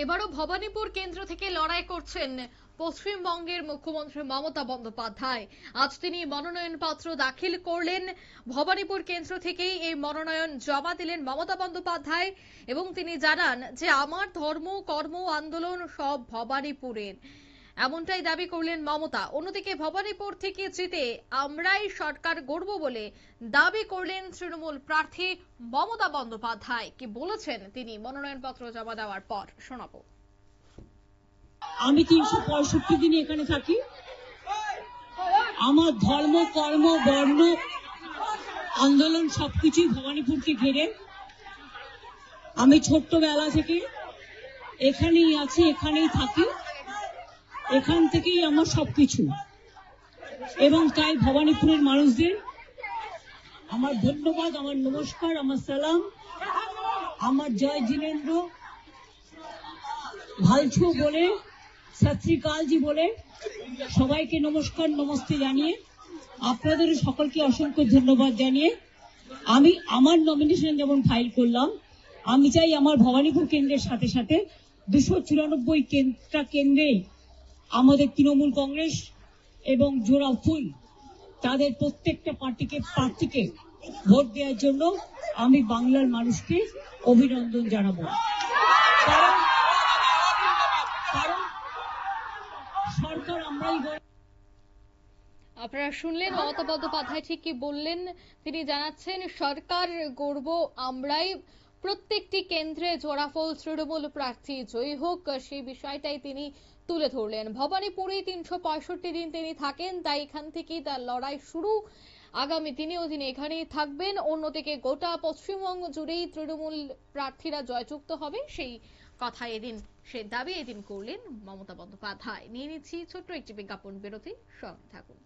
এবারও ভবানীপুর কেন্দ্র থেকে লড়াই করছেন পশ্চিমবঙ্গের মুখ্যমন্ত্রী মমতা বন্দ্যোপাধ্যায়। আজ তিনি মনোনয়ন পত্র দাখিল করলেন। ভবানীপুর কেন্দ্র থেকেই এই মনোনয়ন জমা দিলেন মমতা বন্দ্যোপাধ্যায় এবং তিনি জানান যে আমার ধর্ম কর্ম আন্দোলন সব ভবানীপুরের, এমনটাই দাবি করলেন মমতা। অন্যদিকে ভবানীপুর থেকে জিতে আমরাই সরকার গড়ব বলে দাবি করলেন তৃণমূল প্রার্থী মমতা বন্দ্যোপাধ্যায়। কি বলেছেন তিনি মনোনয়নপত্র জমা দেওয়ার পর শোনাবো। আমি 365 দিন এখানে থাকি। আমার ধর্ম কর্ম বর্ণ আন্দোলন সবকিছুই ভবানীপুরকে ঘিরে। আমি ছোট্টবেলা থেকে এখানেই আছি, এখানেই থাকি, এখান থেকেই আমার সবকিছু। এবং তাই ভবানীপুরের মানুষদের আমার ধন্যবাদ, আমার নমস্কার, আমার সালাম, আমার জয় জিনেন্দ্র ভালছু বলে, সত শ্রী আকাল জি বলে সবাইকে নমস্কার নমস্তে জানিয়ে আপনাদের সকলকে অসংখ্য ধন্যবাদ জানিয়ে আমি আমার নমিনেশন যেমন ফাইল করলাম, আমি চাই আমার ভবানীপুর কেন্দ্রের সাথে সাথে 294টা কেন্দ্রে আমাদের তৃণমূল কংগ্রেস এবং জোড়া ফুল তাদের প্রত্যেকটা প্রার্থীকে ভোট দেওয়ার জন্য আমি বাংলার মানুষকে অভিনন্দন জানাবো। কারণ সরকার আমরাই আপনারা শুনলেন মমতা বন্দ্যোপাধ্যায় ঠিক কি বললেন। তিনি জানাচ্ছেন সরকার গড়ব আমরাই, প্রত্যেকটি কেন্দ্রে জোড়াফল তৃণমূল প্রার্থী জয়ী হোক, সেই বিষয়টাই তিনি তুলে ধরলেন। ভবানীপুরে 365 দিন তিনি থাকেন, তাই এখান থেকেই তার লড়াই শুরু। আগামী দিনেও তিনি এখানেই থাকবেন। অন্যদিকে গোটা পশ্চিমবঙ্গ জুড়েই তৃণমূল প্রার্থীরা জয়যুক্ত হবে, সেই কথা এদিন, সে দাবি এদিন করলেন মমতা বন্দ্যোপাধ্যায়। নিয়ে নিচ্ছি ছোট্ট একটি বিজ্ঞাপন বিরতি, সঙ্গে থাকুন।